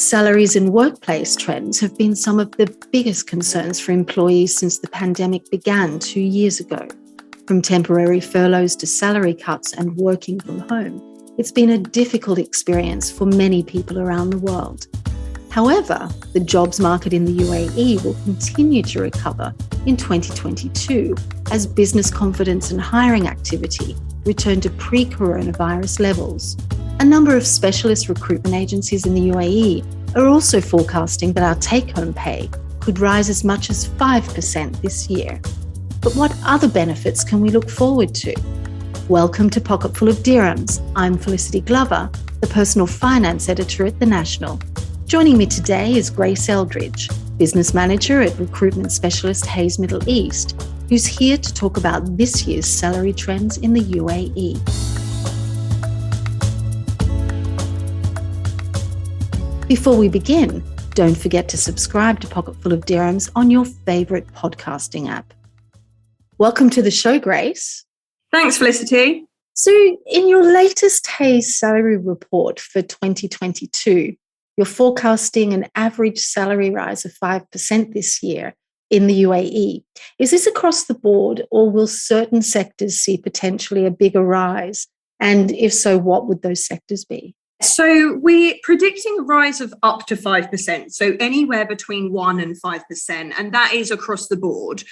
Salaries and workplace trends have been some of the biggest concerns for employees since the pandemic began 2 years ago. From temporary furloughs to salary cuts and working from home, it's been a difficult experience for many people around the world. However, the jobs market in the UAE will continue to recover in 2022 as business confidence and hiring activity return to pre-coronavirus levels. A number of specialist recruitment agencies in the UAE are also forecasting that our take-home pay could rise as much as 5% this year. But what other benefits can we look forward to? Welcome to Pocketful of Dirhams. I'm Felicity Glover, the personal finance editor at The National. Joining me today is Grace Eldridge, business manager at recruitment specialist Hayes Middle East, who's here to talk about this year's salary trends in the UAE. Before we begin, don't forget to subscribe to Pocketful of Dirhams on your favourite podcasting app. Welcome to the show, Grace. Thanks, Felicity. So in your latest Hayes salary report for 2022, you're forecasting an average salary rise of 5% this year in the UAE. Is this across the board, or will certain sectors see potentially a bigger rise? And if so, what would those sectors be? So we're predicting a rise of up to 5%, so anywhere between 1 and 5%, and that is across the board.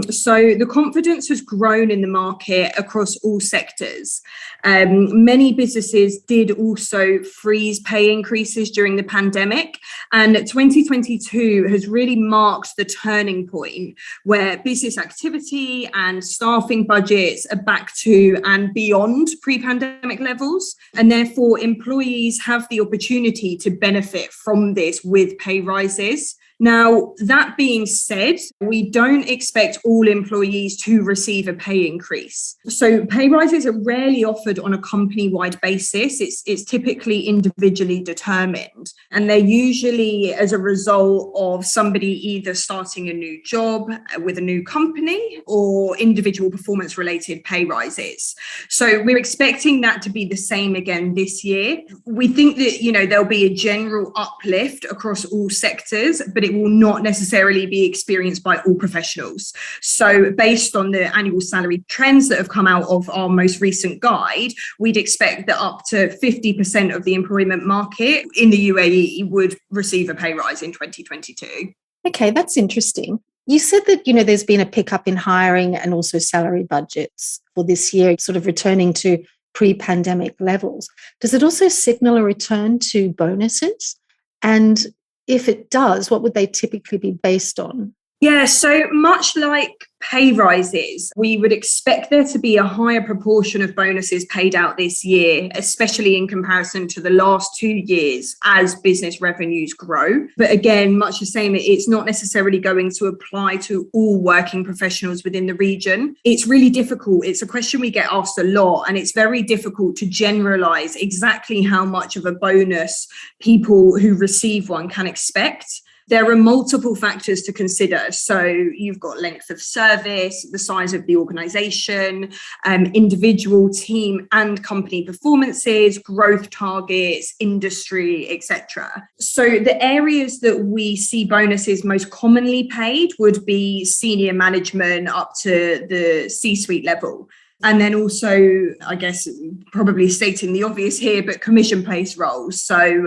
So the confidence has grown in the market across all sectors. Many businesses did also freeze pay increases during the pandemic, and 2022 has really marked the turning point where business activity and staffing budgets are back to and beyond pre-pandemic levels, and therefore employees have the opportunity to benefit from this with pay rises. Now, that being said, we don't expect all employees to receive a pay increase. So pay rises are rarely offered on a company-wide basis. It's typically individually determined. And they're usually as a result of somebody either starting a new job with a new company or individual performance-related pay rises. So we're expecting that to be the same again this year. We think that, there'll be a general uplift across all sectors, but it will not necessarily be experienced by all professionals. So based on the annual salary trends that have come out of our most recent guide, we'd expect that up to 50% of the employment market in the UAE would receive a pay rise in 2022. Okay, that's interesting. You said that, there's been a pickup in hiring and also salary budgets for this year, sort of returning to pre-pandemic levels. Does it also signal a return to bonuses? And if it does, what would they typically be based on? Yeah, so much like pay rises, we would expect there to be a higher proportion of bonuses paid out this year, especially in comparison to the last 2 years as business revenues grow. But again, much the same, it's not necessarily going to apply to all working professionals within the region. It's really difficult. It's a question we get asked a lot, and it's very difficult to generalize exactly how much of a bonus people who receive one can expect. There are multiple factors to consider. So you've got length of service, the size of the organisation, individual, team and company performances, growth targets, industry, etc. So the areas that we see bonuses most commonly paid would be senior management up to the C-suite level. And then also, I guess, probably stating the obvious here, but commission-based roles. So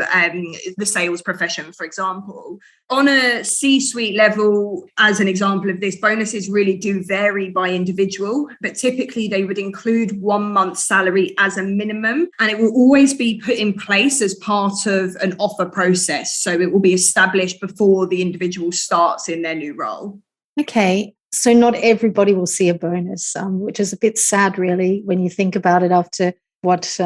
the sales profession, for example. On a C-suite level, as an example of this, bonuses really do vary by individual, but typically they would include 1 month's salary as a minimum. And it will always be put in place as part of an offer process. So it will be established before the individual starts in their new role. Okay. So not everybody will see a bonus, which is a bit sad, really, when you think about it after what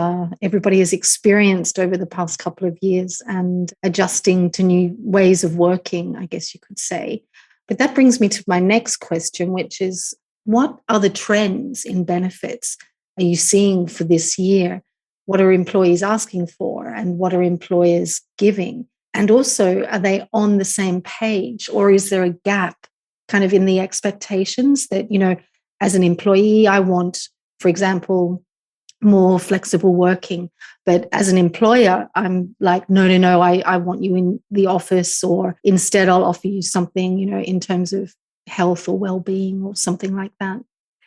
everybody has experienced over the past couple of years and adjusting to new ways of working, I guess you could say. But that brings me to my next question, which is, what other trends in benefits are you seeing for this year? What are employees asking for, and what are employers giving? And also, are they on the same page, or is there a gap kind of in the expectations that, as an employee, I want, for example, more flexible working. But as an employer, I'm like, no, I want you in the office, or instead I'll offer you something, in terms of health or well-being or something like that.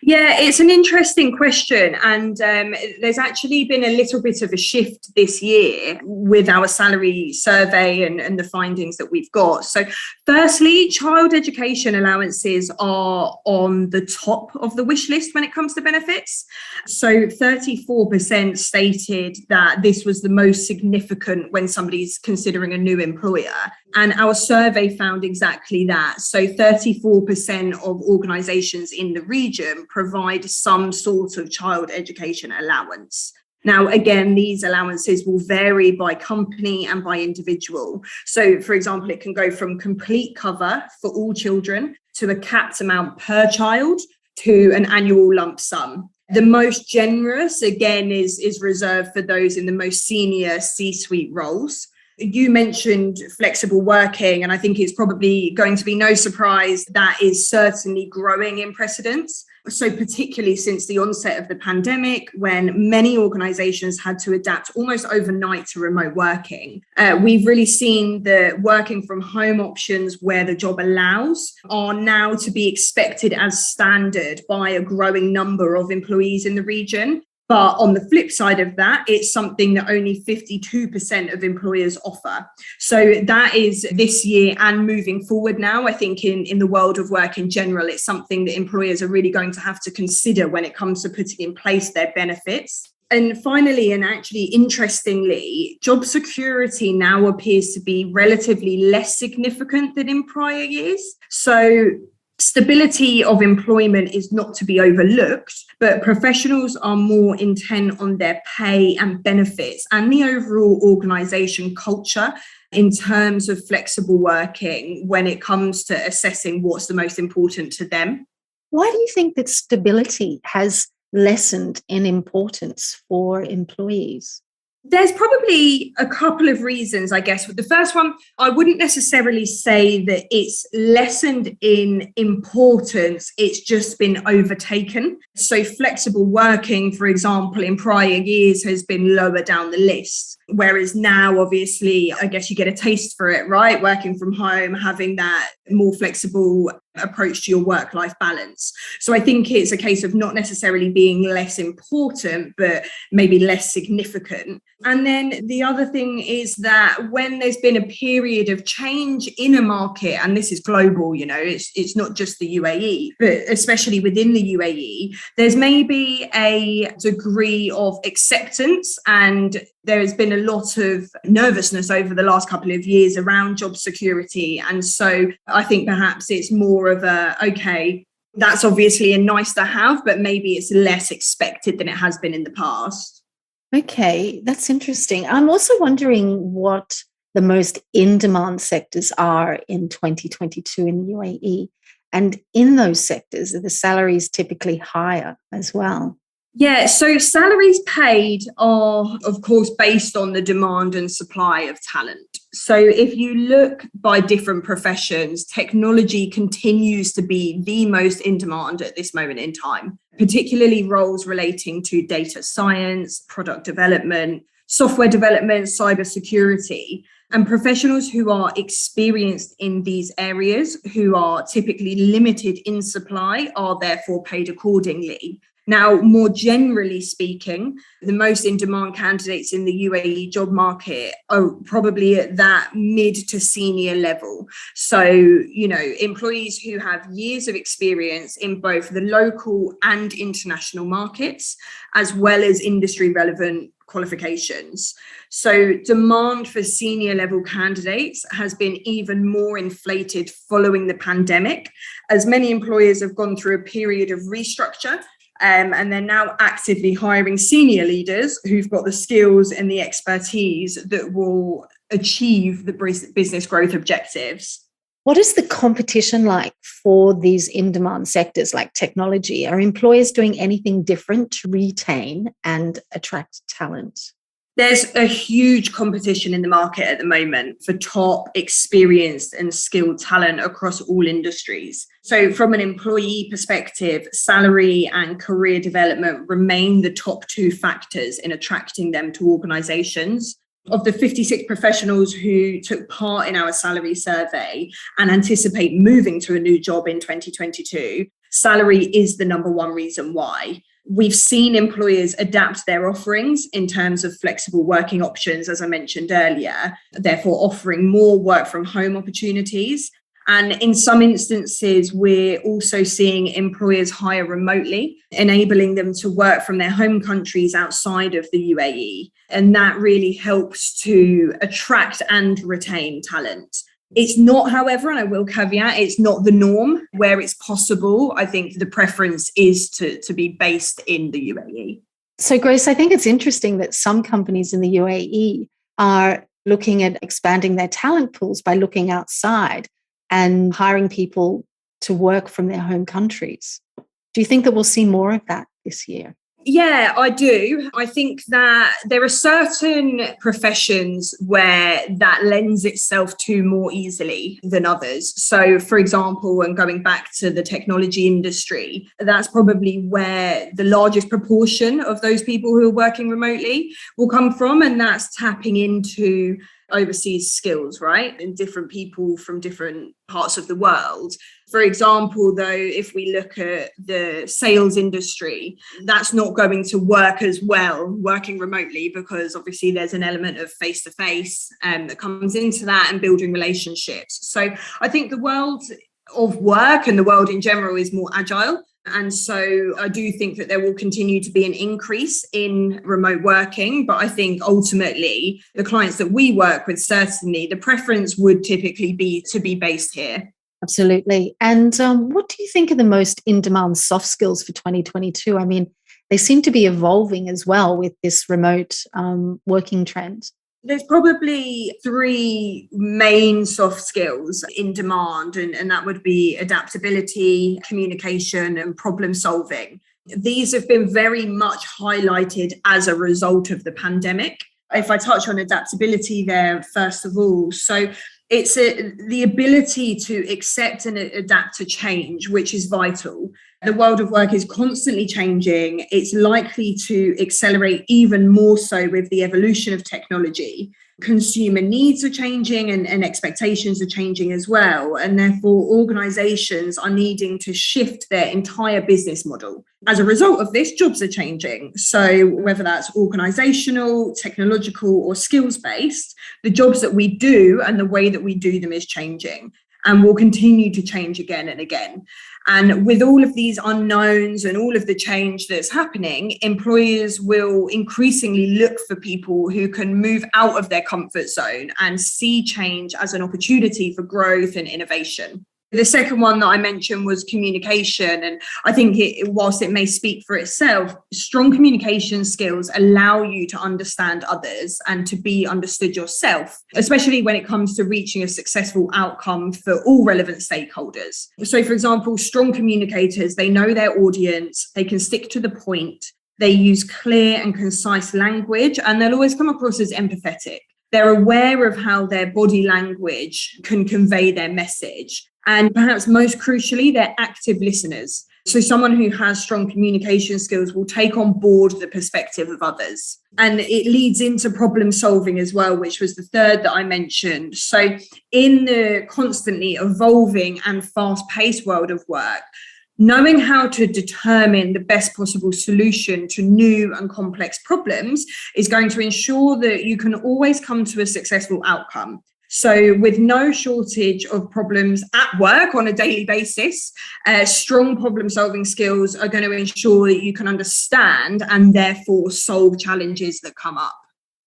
Yeah, it's an interesting question. And there's actually been a little bit of a shift this year with our salary survey and the findings that we've got. So firstly, child education allowances are on the top of the wish list when it comes to benefits. So 34% stated that this was the most significant when somebody's considering a new employer. And our survey found exactly that. So 34% of organisations in the region provide some sort of child education allowance. Now, again, these allowances will vary by company and by individual. So, for example, it can go from complete cover for all children to a capped amount per child to an annual lump sum. The most generous, again, is reserved for those in the most senior C-suite roles. You mentioned flexible working, and I think it's probably going to be no surprise that is certainly growing in precedence. So particularly since the onset of the pandemic, when many organisations had to adapt almost overnight to remote working, we've really seen the working from home options where the job allows are now to be expected as standard by a growing number of employees in the region. But on the flip side of that, it's something that only 52% of employers offer. So that is this year and moving forward now. I think in the world of work in general, it's something that employers are really going to have to consider when it comes to putting in place their benefits. And finally, and actually interestingly, job security now appears to be relatively less significant than in prior years. So stability of employment is not to be overlooked, but professionals are more intent on their pay and benefits and the overall organisation culture in terms of flexible working when it comes to assessing what's the most important to them. Why do you think that stability has lessened in importance for employees? There's probably a couple of reasons, I guess. The first one, I wouldn't necessarily say that it's lessened in importance, it's just been overtaken. So flexible working, for example, in prior years has been lower down the list. Whereas now, obviously, I guess you get a taste for it, right? Working from home, having that more flexible approach to your work-life balance. So I think it's a case of not necessarily being less important, but maybe less significant. And then the other thing is that when there's been a period of change in a market, and this is global, it's not just the UAE, but especially within the UAE, there's maybe a degree of acceptance, and there has been a lot of nervousness over the last couple of years around job security. And so I think perhaps it's more of okay, that's obviously a nice to have, but maybe it's less expected than it has been in the past. Okay, that's interesting. I'm also wondering what the most in-demand sectors are in 2022 in the UAE. And in those sectors, are the salaries typically higher as well? Yeah, so salaries paid are, of course, based on the demand and supply of talent. So if you look by different professions, technology continues to be the most in demand at this moment in time, particularly roles relating to data science, product development, software development, cybersecurity. And professionals who are experienced in these areas, who are typically limited in supply, are therefore paid accordingly. Now, more generally speaking, the most in-demand candidates in the UAE job market are probably at that mid to senior level. So, employees who have years of experience in both the local and international markets, as well as industry-relevant qualifications. So demand for senior level candidates has been even more inflated following the pandemic, as many employers have gone through a period of restructure. And they're now actively hiring senior leaders who've got the skills and the expertise that will achieve the business growth objectives. What is the competition like for these in-demand sectors like technology? Are employers doing anything different to retain and attract talent? There's a huge competition in the market at the moment for top, experienced and skilled talent across all industries. So from an employee perspective, salary and career development remain the top two factors in attracting them to organisations. Of the 56 professionals who took part in our salary survey and anticipate moving to a new job in 2022, salary is the number one reason why. We've seen employers adapt their offerings in terms of flexible working options, as I mentioned earlier, therefore offering more work from home opportunities. And in some instances, we're also seeing employers hire remotely, enabling them to work from their home countries outside of the UAE. And that really helps to attract and retain talent. It's not, however, and I will caveat, it's not the norm. Where it's possible, I think the preference is to be based in the UAE. So, Grace, I think it's interesting that some companies in the UAE are looking at expanding their talent pools by looking outside and hiring people to work from their home countries. Do you think that we'll see more of that this year? Yeah, I do. I think that there are certain professions where that lends itself to more easily than others. So, for example, and going back to the technology industry, that's probably where the largest proportion of those people who are working remotely will come from. And that's tapping into overseas skills, right? And different people from different parts of the world. For example, though, if we look at the sales industry, that's not going to work as well working remotely, because obviously there's an element of face-to-face that comes into that and building relationships. So I think the world of work and the world in general is more agile. And so I do think that there will continue to be an increase in remote working. But I think ultimately the clients that we work with, certainly the preference would typically be to be based here. Absolutely. And what do you think are the most in-demand soft skills for 2022? I mean, they seem to be evolving as well with this remote working trend. There's probably three main soft skills in demand, and that would be adaptability, communication, and problem solving. These have been very much highlighted as a result of the pandemic. If I touch on adaptability there, first of all, so it's the ability to accept and adapt to change, which is vital. The world of work is constantly changing. It's likely to accelerate even more so with the evolution of technology. Consumer needs are changing and expectations are changing as well. And therefore, organizations are needing to shift their entire business model. As a result of this, jobs are changing. So whether that's organizational, technological, or skills-based, the jobs that we do and the way that we do them is changing and will continue to change again and again. And with all of these unknowns and all of the change that's happening, employers will increasingly look for people who can move out of their comfort zone and see change as an opportunity for growth and innovation. The second one that I mentioned was communication. And I think whilst it may speak for itself, strong communication skills allow you to understand others and to be understood yourself, especially when it comes to reaching a successful outcome for all relevant stakeholders. So, for example, strong communicators, they know their audience, they can stick to the point, they use clear and concise language, and they'll always come across as empathetic. They're aware of how their body language can convey their message. And perhaps most crucially, they're active listeners. So someone who has strong communication skills will take on board the perspective of others. And it leads into problem solving as well, which was the third that I mentioned. So in the constantly evolving and fast-paced world of work, knowing how to determine the best possible solution to new and complex problems is going to ensure that you can always come to a successful outcome. So with no shortage of problems at work on a daily basis, strong problem-solving skills are going to ensure that you can understand and therefore solve challenges that come up.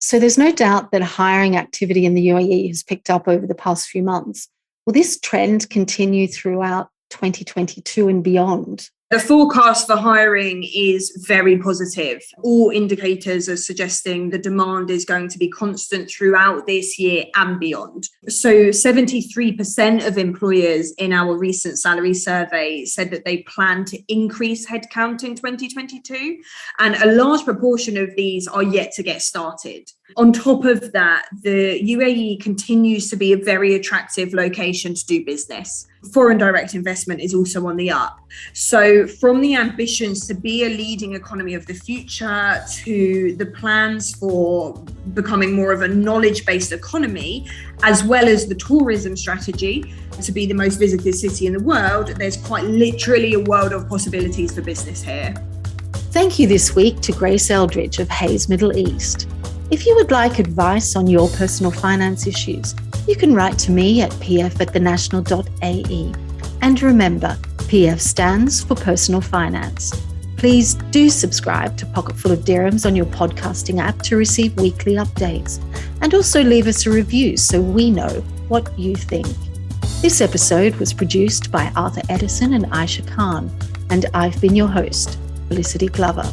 So there's no doubt that hiring activity in the UAE has picked up over the past few months. Will this trend continue throughout 2022 and beyond? The forecast for hiring is very positive. All indicators are suggesting the demand is going to be constant throughout this year and beyond. So 73% of employers in our recent salary survey said that they plan to increase headcount in 2022, and a large proportion of these are yet to get started. On top of that, the UAE continues to be a very attractive location to do business. Foreign direct investment is also on the up. So from the ambitions to be a leading economy of the future to the plans for becoming more of a knowledge-based economy, as well as the tourism strategy to be the most visited city in the world, there's quite literally a world of possibilities for business here. Thank you this week to Grace Eldridge of Hayes Middle East. If you would like advice on your personal finance issues, you can write to me at pf@thenational.ae. And remember, PF stands for Personal Finance. Please do subscribe to Pocketful of Dirhams on your podcasting app to receive weekly updates. And also leave us a review so we know what you think. This episode was produced by Arthur Edison and Aisha Khan, and I've been your host, Felicity Glover.